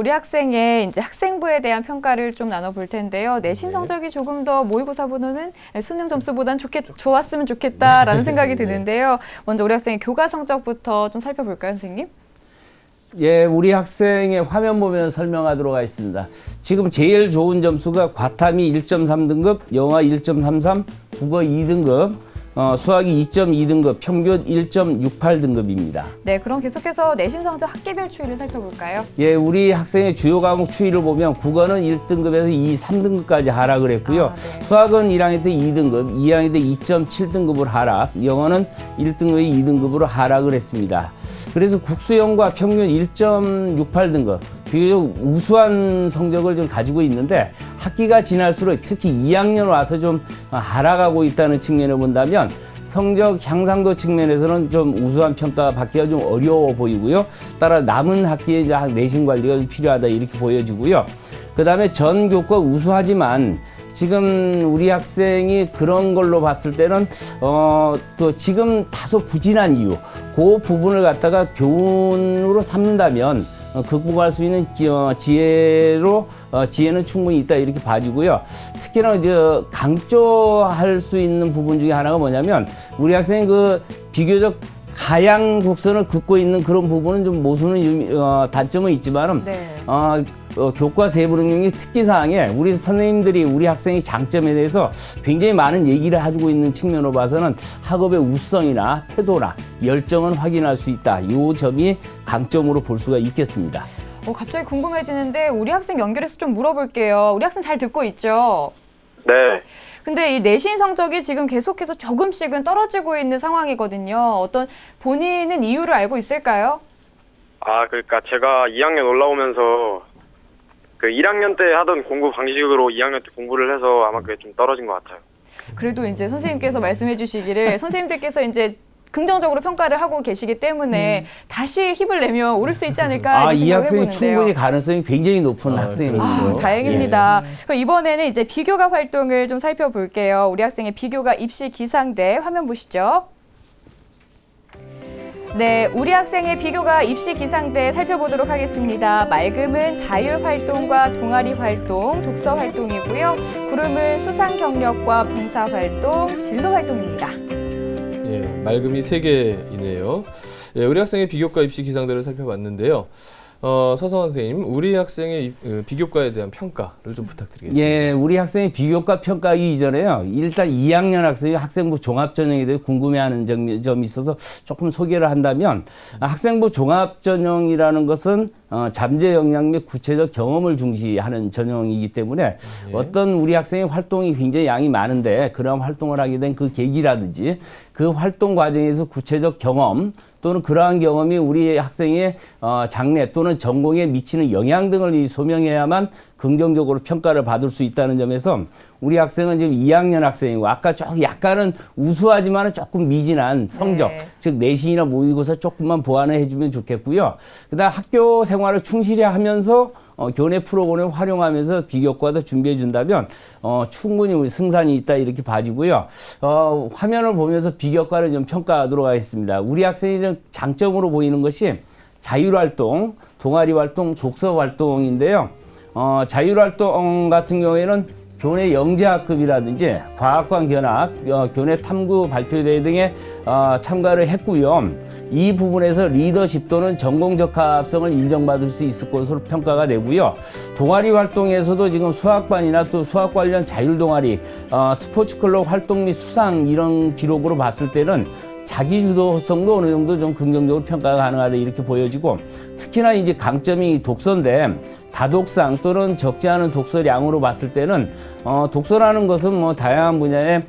우리 학생의 이제 학생부에 대한 평가를 좀 나눠볼 텐데요. 내신 네. 성적이 조금 더 모의고사보다는 수능 점수보단 좋았으면 좋겠다라는 생각이 드는데요. 먼저 우리 학생의 교과 성적부터 좀 살펴볼까요, 선생님? 예, 우리 학생의 화면 보면 설명하도록 하겠습니다. 지금 제일 좋은 점수가 과탐이 1.3등급, 영어 1.33, 국어 2등급, 수학이 2.2등급, 평균 1.68등급입니다. 네, 그럼 계속해서 내신 성적 학기별 추이를 살펴볼까요? 예, 우리 학생의 주요 과목 추이를 보면 국어는 1등급에서 2, 3등급까지 하락을 했고요. 네. 수학은 1학년 때 2등급, 2학년 때 2.7등급으로 하락, 영어는 1등급에 2등급으로 하락을 했습니다. 그래서 국수영과 평균 1.68등급, 비교적 우수한 성적을 좀 가지고 있는데 학기가 지날수록 특히 2학년 와서 좀 하락하고 있다는 측면을 본다면 성적 향상도 측면에서는 좀 우수한 평가 받기가 좀 어려워 보이고요. 따라 남은 학기에 이제 내신 관리가 좀 필요하다 이렇게 보여지고요. 그 다음에 전 교과 우수하지만 지금 우리 학생이 그런 걸로 봤을 때는 지금 다소 부진한 이유, 그 부분을 갖다가 교훈으로 삼는다면 극복할 수 있는 지혜는 충분히 있다 이렇게 봐지고요. 특히나 강조할 수 있는 부분 중에 하나가 뭐냐면 우리 학생이 비교적 가양 곡선을 긋고 있는 그런 부분은 좀 모순은 단점은 있지만은 네. 교과 세부 능력의 특기사항에 우리 선생님들이 우리 학생의 장점에 대해서 굉장히 많은 얘기를 해주고 있는 측면으로 봐서는 학업의 우수성이나 태도나 열정은 확인할 수 있다. 이 점이 강점으로 볼 수가 있겠습니다. 갑자기 궁금해지는데 우리 학생 연결해서 좀 물어볼게요. 우리 학생 잘 듣고 있죠? 네. 근데 이 내신 성적이 지금 계속해서 조금씩은 떨어지고 있는 상황이거든요. 어떤 본인은 이유를 알고 있을까요? 그러니까 제가 2학년 올라오면서 1학년 때 하던 공부 방식으로 2학년 때 공부를 해서 아마 그게 좀 떨어진 것 같아요. 그래도 이제 선생님께서 말씀해 주시기를 선생님들께서 이제 긍정적으로 평가를 하고 계시기 때문에 다시 힘을 내면 오를 수 있지 않을까 이 생각을 학생이 해보는데요. 충분히 가능성이 굉장히 높은 학생이죠. 다행입니다. 그럼 이번에는 이제 비교과 활동을 좀 살펴볼게요. 우리 학생의 비교과 입시 기상대 화면 보시죠. 네, 우리 학생의 비교과 입시 기상대 살펴보도록 하겠습니다. 맑음은 자율 활동과 동아리 활동, 독서 활동이고요. 구름은 수상 경력과 봉사 활동, 진로 활동입니다. 예, 맑음이 3개이네요. 예, 우리 학생의 비교과 입시 기상대를 살펴봤는데요. 서성원 선생님, 우리 학생의 비교과에 대한 평가를 좀 부탁드리겠습니다. 예, 우리 학생이 비교과 평가하기 이전에요. 일단 2학년 학생이 학생부 종합전형에 대해 궁금해하는 점이 있어서 조금 소개를 한다면 학생부 종합전형이라는 것은 잠재 역량 및 구체적 경험을 중시하는 전형이기 때문에 어떤 우리 학생의 활동이 굉장히 양이 많은데 그런 활동을 하게 된 그 계기라든지 그 활동 과정에서 구체적 경험 또는 그러한 경험이 우리 학생의 장래 또는 전공에 미치는 영향 등을 소명해야만 긍정적으로 평가를 받을 수 있다는 점에서 우리 학생은 지금 2학년 학생이고 아까 약간은 우수하지만 조금 미진한 성적, 네. 즉 내신이나 모의고사 조금만 보완을 해주면 좋겠고요. 그다음 학교 생활을 충실히 하면서 교내 프로그램을 활용하면서 비교과도 준비해 준다면 충분히 우리 승산이 있다 이렇게 봐지고요. 화면을 보면서 비교과를 좀 평가하도록 하겠습니다. 우리 학생이 좀 장점으로 보이는 것이 자율활동, 동아리 활동, 독서 활동인데요. 자율활동 같은 경우에는 교내 영재학급이라든지 과학관 견학, 교내 탐구 발표대회 등에 참가를 했고요. 이 부분에서 리더십 또는 전공적합성을 인정받을 수 있을 것으로 평가가 되고요. 동아리 활동에서도 지금 수학반이나 또 수학 관련 자율동아리, 스포츠클럽 활동 및 수상 이런 기록으로 봤을 때는 자기주도성도 어느 정도 좀 긍정적으로 평가가 가능하다 이렇게 보여지고 특히나 이제 강점이 독서인데 다독상 또는 적지 않은 독서량으로 봤을 때는 독서라는 것은 뭐 다양한 분야에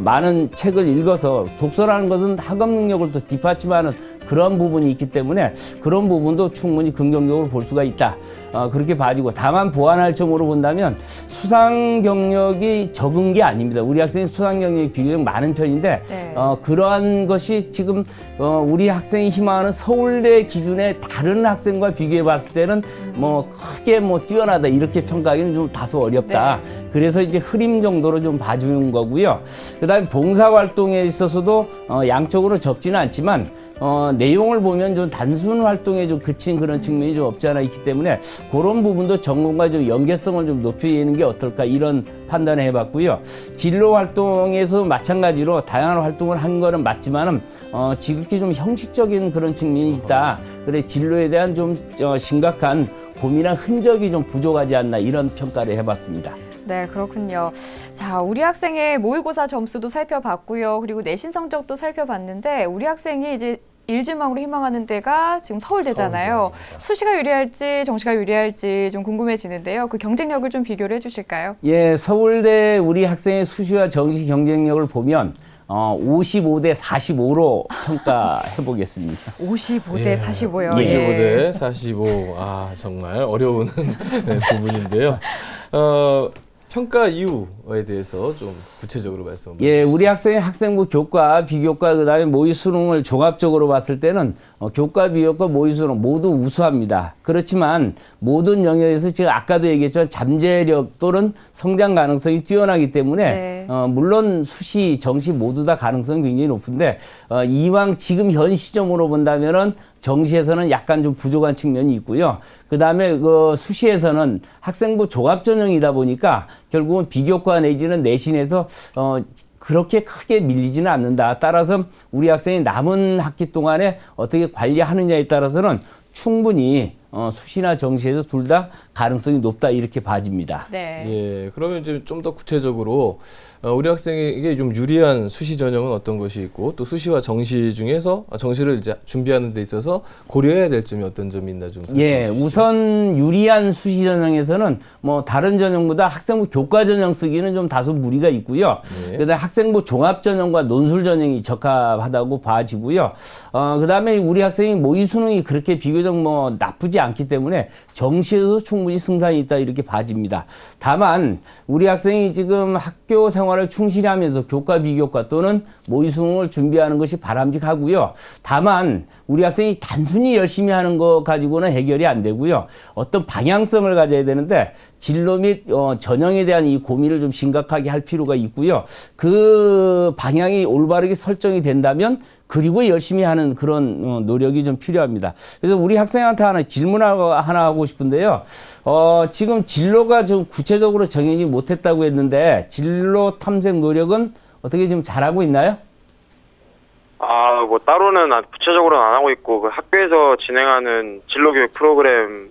많은 책을 읽어서 독서라는 것은 학업 능력을 또 뒷받침하는 그런 부분이 있기 때문에 그런 부분도 충분히 긍정적으로 볼 수가 있다. 그렇게 봐지고 다만 보완할 점으로 본다면 수상 경력이 적은 게 아닙니다. 우리 학생이 수상 경력이 비교적 많은 편인데 네. 그러한 것이 지금 우리 학생이 희망하는 서울대 기준의 다른 학생과 비교해 봤을 때는 뭐 크게 뭐 뛰어나다 이렇게 평가하기는 좀 다소 어렵다. 네. 그래서 이제 흐림 정도로 좀 봐주는 거고요. 그다음에 봉사활동에 있어서도 양적으로 적지는 않지만 내용을 보면 좀 단순 활동에 좀 그친 그런 측면이 좀 없지 않아 있기 때문에 그런 부분도 전공과 좀 연계성을 좀 높이는 게 어떨까 이런 판단을 해봤고요. 진로 활동에서 마찬가지로 다양한 활동을 한 거는 맞지만은 지극히 좀 형식적인 그런 측면이 있다. 그래 진로에 대한 좀 심각한 고민한 흔적이 좀 부족하지 않나 이런 평가를 해봤습니다. 네, 그렇군요. 자, 우리 학생의 모의고사 점수도 살펴봤고요. 그리고 내신 성적도 살펴봤는데 우리 학생이 이제 일지망으로 희망하는 데가 지금 서울대잖아요. 수시가 유리할지 정시가 유리할지 좀 궁금해지는데요. 그 경쟁력을 좀 비교를 해주실까요? 예, 서울대 우리 학생의 수시와 정시 경쟁력을 보면 55대 45로 평가해 보겠습니다. 55대 45요. 55대 45. 아, 정말 어려운 네, 부분인데요. 평가 이유에 대해서 좀 구체적으로 말씀 한번 예, 우리 학생의 학생부 교과, 비교과, 그다음에 모의 수능을 종합적으로 봤을 때는 교과, 비교과, 모의 수능 모두 우수합니다. 그렇지만 모든 영역에서 제가 아까도 얘기했지만 잠재력 또는 성장 가능성이 뛰어나기 때문에 네. 물론 수시, 정시 모두 다 가능성이 굉장히 높은데 이왕 지금 현 시점으로 본다면은 정시에서는 약간 좀 부족한 측면이 있고요. 그다음에 그 수시에서는 학생부 종합 전형이다 보니까 결국은 비교과 내지는 내신에서 그렇게 크게 밀리지는 않는다. 따라서 우리 학생이 남은 학기 동안에 어떻게 관리하느냐에 따라서는 충분히 수시나 정시에서 둘 다 가능성이 높다 이렇게 봐집니다. 네. 예, 그러면 이제 좀 더 구체적으로 우리 학생에게 좀 유리한 수시 전형은 어떤 것이 있고 또 수시와 정시 중에서 정시를 이제 준비하는 데 있어서 고려해야 될 점이 어떤 점이 있나 좀 설명해 예, 주시죠. 우선 유리한 수시 전형에서는 뭐 다른 전형보다 학생부 교과 전형 쓰기는 좀 다소 무리가 있고요. 네. 그다음에 학생부 종합 전형과 논술 전형이 적합하다고 봐지고요. 그다음에 우리 학생이 모의 수능이 그렇게 비교적 뭐 나쁘지 않기 때문에 정시에서 충분히 승산이 있다 이렇게 봐집니다. 다만 우리 학생이 지금 학교 생활을 충실히 하면서 교과 비교과 또는 모의 수능을 준비하는 것이 바람직하고요. 다만 우리 학생이 단순히 열심히 하는 거 가지고는 해결이 안 되고요. 어떤 방향성을 가져야 되는데 진로 및 전형에 대한 이 고민을 좀 심각하게 할 필요가 있고요. 그 방향이 올바르게 설정이 된다면 그리고 열심히 하는 그런 노력이 좀 필요합니다. 그래서 우리 학생한테 질문 하나 하고 싶은데요. 지금 진로가 좀 구체적으로 정해지지 못했다고 했는데 진로 탐색 노력은 어떻게 좀 잘하고 있나요? 뭐 따로는 구체적으로는 안 하고 있고 그 학교에서 진행하는 진로교육 프로그램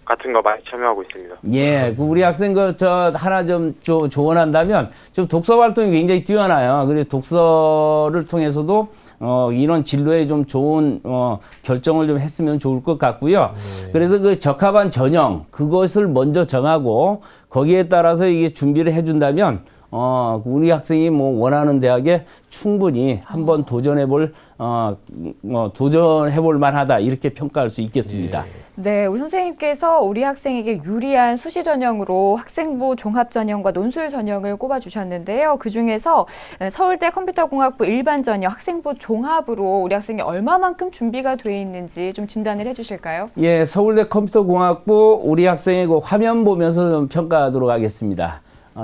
같은 거 많이 참여하고 있습니다. 예, 그 우리 학생 하나 좀 조언한다면 좀 독서 활동이 굉장히 뛰어나요. 그래서 독서를 통해서도 이런 진로에 좀 좋은 결정을 좀 했으면 좋을 것 같고요. 그래서 그 적합한 전형 그것을 먼저 정하고 거기에 따라서 이게 준비를 해준다면 우리 학생이 뭐 원하는 대학에 충분히 한번 도전해볼 만하다 이렇게 평가할 수 있겠습니다. 네, 우리 선생님께서 우리 학생에게 유리한 수시 전형으로 학생부 종합 전형과 논술 전형을 꼽아주셨는데요. 그중에서 서울대 컴퓨터공학부 일반 전형 학생부 종합으로 우리 학생이 얼마만큼 준비가 돼 있는지 좀 진단을 해주실까요? 예, 서울대 컴퓨터공학부 우리 학생의 그 화면 보면서 좀 평가하도록 하겠습니다.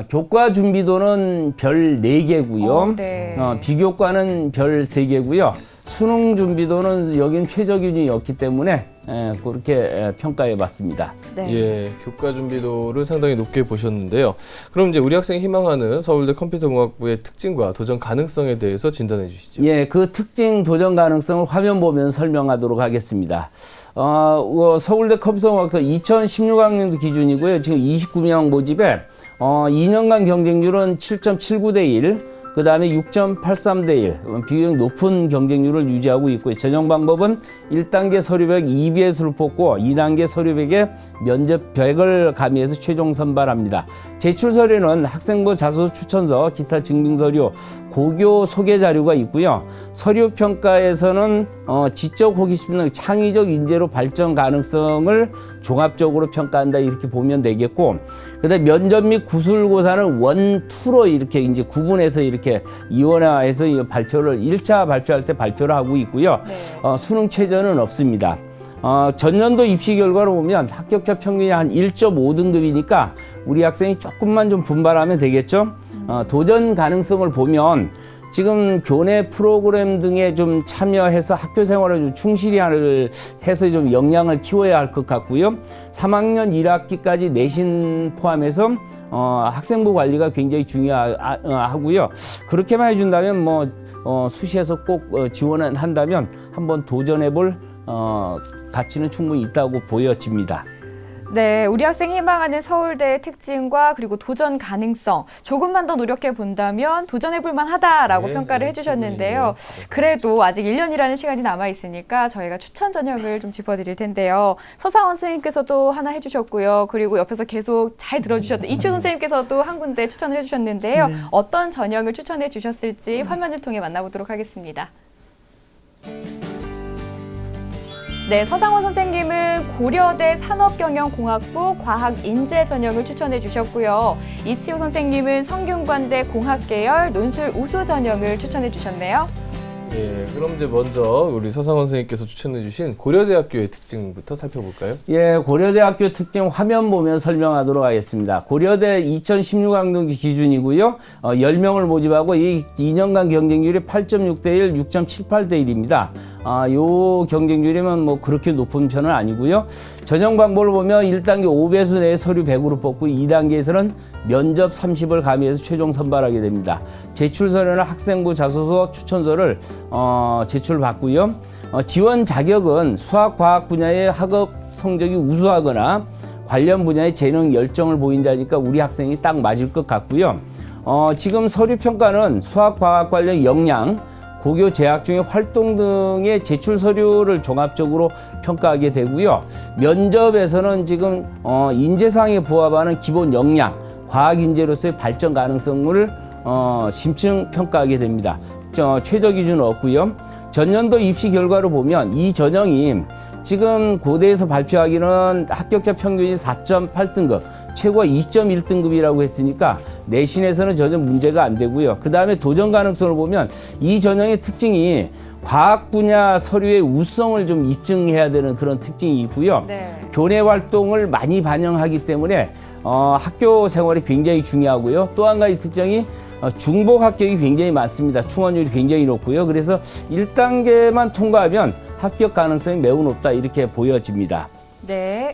교과 준비도는 별 4개고요. 네. 비교과는 별 3개고요. 수능 준비도는 여긴 최저기준이었기 때문에 그렇게 평가해 봤습니다. 네. 예, 교과 준비도를 상당히 높게 보셨는데요. 그럼 이제 우리 학생이 희망하는 서울대 컴퓨터공학부의 특징과 도전 가능성에 대해서 진단해 주시죠. 예, 그 특징 도전 가능성을 화면 보면 설명하도록 하겠습니다. 서울대 컴퓨터공학부 2016학년도 기준이고요. 지금 29명 모집에 2년간 경쟁률은 7.79대 1, 그 다음에 6.83대 1, 비교적 높은 경쟁률을 유지하고 있고요. 전형 방법은 1단계 서류 100 EBS를 뽑고 2단계 서류 100에 면접 100을 가미해서 최종 선발합니다. 제출 서류는 학생부 자소 추천서, 기타 증빙 서류, 고교 소개 자료가 있고요. 서류 평가에서는 지적 호기심, 창의적 인재로 발전 가능성을 종합적으로 평가한다 이렇게 보면 되겠고, 그다음 면접 및 구술고사는 원, 투로 이렇게 이제 구분해서 이렇게 이원화해서 발표를 1차 발표할 때 발표를 하고 있고요. 네. 수능 최저는 없습니다. 전년도 입시 결과로 보면 합격자 평균이 한 1.5등급이니까 우리 학생이 조금만 좀 분발하면 되겠죠. 도전 가능성을 보면 지금 교내 프로그램 등에 좀 참여해서 학교 생활을 좀 충실히 해서 좀 역량을 키워야 할 것 같고요. 3학년 1학기까지 내신 포함해서 학생부 관리가 굉장히 중요하고요. 그렇게만 해준다면 수시에서 꼭 지원을 한다면 한번 도전해볼 가치는 충분히 있다고 보여집니다. 네, 우리 학생이 희망하는 서울대의 특징과 그리고 도전 가능성 조금만 더 노력해 본다면 도전해 볼 만하다라고 네, 평가를 네, 해주셨는데요. 충분히. 그래도 아직 1년이라는 시간이 남아 있으니까 저희가 추천 전형을 좀 짚어드릴 텐데요. 서상원 선생님께서도 하나 해주셨고요. 그리고 옆에서 계속 잘 들어주셨던 이추 선생님께서도 한 군데 추천을 해주셨는데요. 어떤 전형을 추천해 주셨을지 화면을 통해 만나보도록 하겠습니다. 네, 서상원 선생님은 고려대 산업경영공학부 과학인재 전형을 추천해 주셨고요. 이치호 선생님은 성균관대 공학계열 논술 우수 전형을 추천해 주셨네요. 예, 그럼 이제 먼저 우리 서상원 선생님께서 추천해 주신 고려대학교의 특징부터 살펴볼까요? 예, 고려대학교 특징 화면 보면 설명하도록 하겠습니다. 고려대 2016학년 기준이고요. 10명을 모집하고 이 2년간 경쟁률이 8.6대 1, 6.78대 1입니다. 요 경쟁률이면 그렇게 높은 편은 아니고요. 전형 방법을 보면 1단계 5배수 내에 서류 100으로 뽑고 2단계에서는 면접 30을 가미해서 최종 선발하게 됩니다. 제출 서류는 학생부 자소서 추천서를 제출받고요. 지원 자격은 수학, 과학 분야의 학업 성적이 우수하거나 관련 분야의 재능, 열정을 보인 자니까 우리 학생이 딱 맞을 것 같고요. 지금 서류 평가는 수학, 과학 관련 역량, 고교 재학 중의 활동 등의 제출 서류를 종합적으로 평가하게 되고요. 면접에서는 지금 인재상에 부합하는 기본 역량, 과학 인재로서의 발전 가능성을 심층 평가하게 됩니다. 최저 기준은 없고요. 전년도 입시 결과로 보면 이 전형이 지금 고대에서 발표하기는 합격자 평균이 4.8등급, 최고가 2.1등급이라고 했으니까 내신에서는 전혀 문제가 안 되고요. 그 다음에 도전 가능성을 보면 이 전형의 특징이 과학 분야 서류의 우수성을 좀 입증해야 되는 그런 특징이 있고요. 네. 교내 활동을 많이 반영하기 때문에 학교 생활이 굉장히 중요하고요. 또 한 가지 특징이 중복 합격이 굉장히 많습니다. 충원율이 굉장히 높고요. 그래서 1단계만 통과하면 합격 가능성이 매우 높다 이렇게 보여집니다. 네.